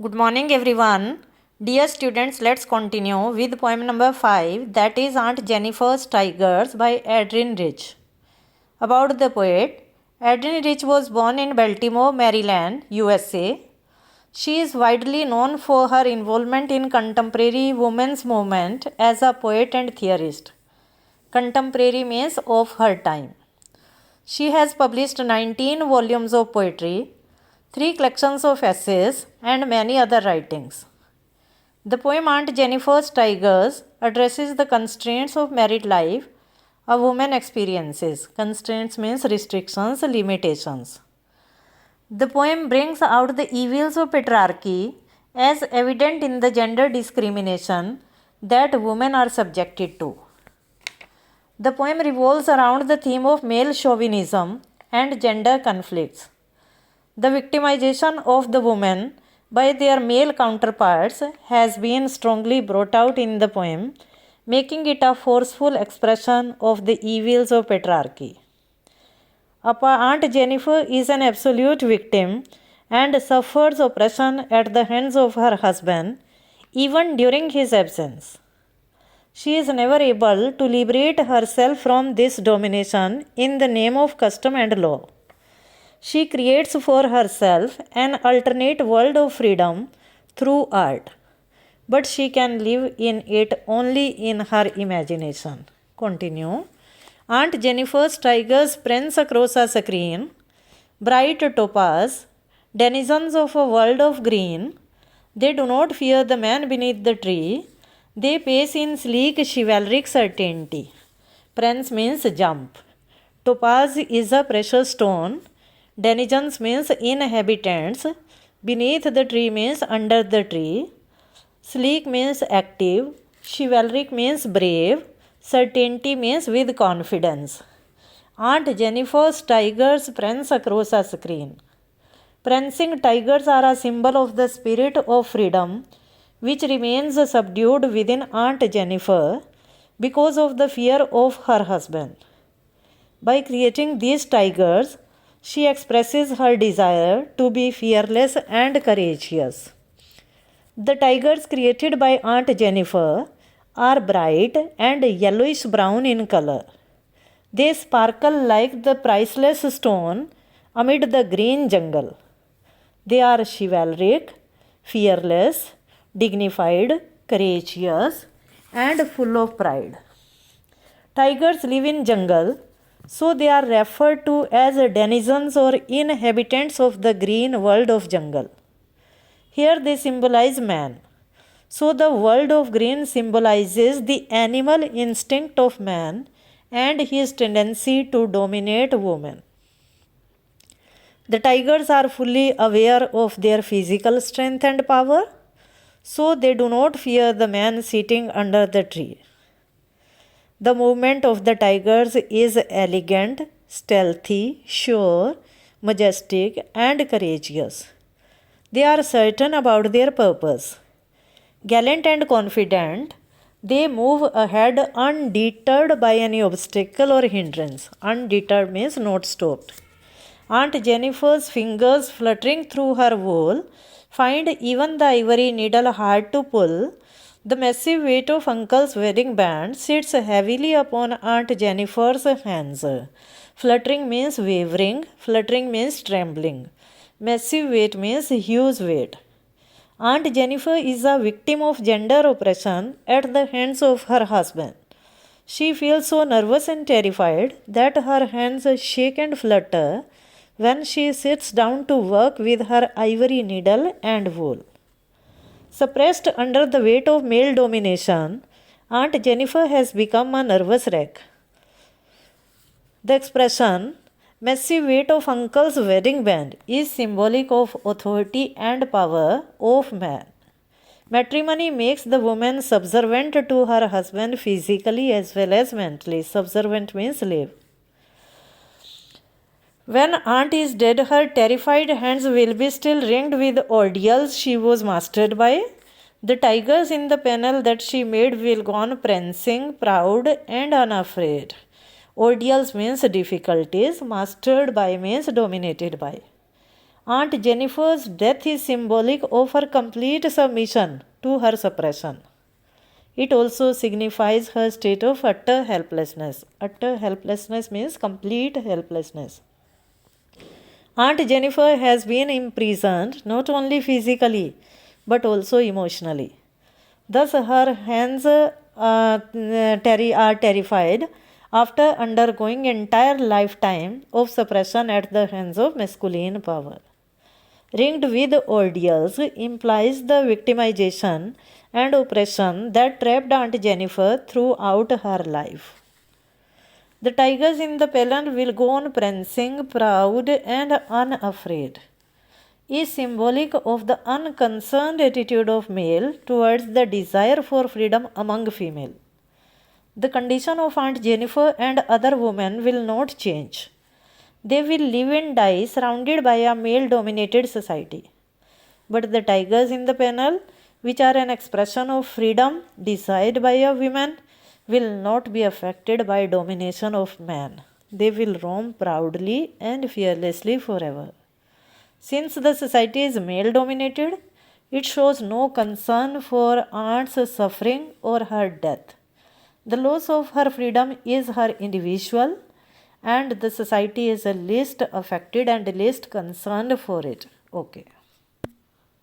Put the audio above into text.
Good morning, everyone. Dear students, let's continue with poem number 5, that is Aunt Jennifer's Tigers by Adrienne Rich. About the poet, Adrienne Rich was born in Baltimore, Maryland, USA. She is widely known for her involvement in contemporary women's movement as a poet and theorist. Contemporary means of her time. She has published 19 volumes of poetry, 3 collections of essays, and many other writings. The poem Aunt Jennifer's Tigers addresses the constraints of married life a woman experiences. Constraints means restrictions, limitations. The poem brings out the evils of patriarchy as evident in the gender discrimination that women are subjected to. The poem revolves around the theme of male chauvinism and gender conflicts. The victimization of the women by their male counterparts has been strongly brought out in the poem, making it a forceful expression of the evils of patriarchy. Aunt Jennifer is an absolute victim and suffers oppression at the hands of her husband, even during his absence. She is never able to liberate herself from this domination in the name of custom and law. She creates for herself an alternate world of freedom through art, but she can live in it only in her imagination. Continue. Aunt Jennifer's tigers prance across a screen, bright topaz, denizens of a world of green. They do not fear the man beneath the tree. They pace in sleek chivalric certainty. Prance means jump. Topaz is a precious stone. Denizens means inhabitants. Beneath the tree means under the tree. Sleek means active. Chivalric means brave. Certainty means with confidence. Aunt Jennifer's tigers prance across a screen. Prancing tigers are a symbol of the spirit of freedom, which remains subdued within Aunt Jennifer because of the fear of her husband. By creating these tigers, she expresses her desire to be fearless and courageous. The tigers created by Aunt Jennifer are bright and yellowish brown in color. They sparkle like the priceless stone amid the green jungle. They are chivalric, fearless, dignified, courageous, and full of pride. Tigers live in jungle, so they are referred to as denizens or inhabitants of the green world of jungle. Here they symbolize man. So the world of green symbolizes the animal instinct of man and his tendency to dominate women. The tigers are fully aware of their physical strength and power, so they do not fear the man sitting under the tree. The movement of the tigers is elegant, stealthy, sure, majestic, and courageous. They are certain about their purpose. Gallant and confident, they move ahead undeterred by any obstacle or hindrance. Undeterred means not stopped. Aunt Jennifer's fingers fluttering through her wool find even the ivory needle hard to pull. The massive weight of Uncle's wedding band sits heavily upon Aunt Jennifer's hands. Fluttering means wavering, fluttering means trembling. Massive weight means huge weight. Aunt Jennifer is a victim of gender oppression at the hands of her husband. She feels so nervous and terrified that her hands shake and flutter when she sits down to work with her ivory needle and wool. Suppressed under the weight of male domination, Aunt Jennifer has become a nervous wreck. The expression, massive weight of Uncle's wedding band, is symbolic of authority and power of man. Matrimony makes the woman subservient to her husband physically as well as mentally. Subservient means slave. When Aunt is dead, her terrified hands will be still ringed with ordeals she was mastered by. The tigers in the panel that she made will go on prancing, proud and unafraid. Ordeals means difficulties, mastered by means dominated by. Aunt Jennifer's death is symbolic of her complete submission to her suppression. It also signifies her state of utter helplessness. Utter helplessness means complete helplessness. Aunt Jennifer has been imprisoned not only physically but also emotionally. Thus, her hands are terrified after undergoing entire lifetime of suppression at the hands of masculine power. Ringed with ordeals implies the victimization and oppression that trapped Aunt Jennifer throughout her life. The tigers in the phelan will go on prancing, proud and unafraid, is symbolic of the unconcerned attitude of male towards the desire for freedom among female. The condition of Aunt Jennifer and other women will not change. They will live and die surrounded by a male-dominated society. But the tigers in the panel, which are an expression of freedom desired by a woman, will not be affected by domination of man. They will roam proudly and fearlessly forever. Since the society is male-dominated, it shows no concern for Aunt's suffering or her death. The loss of her freedom is her individual, and the society is least affected and least concerned for it. Okay.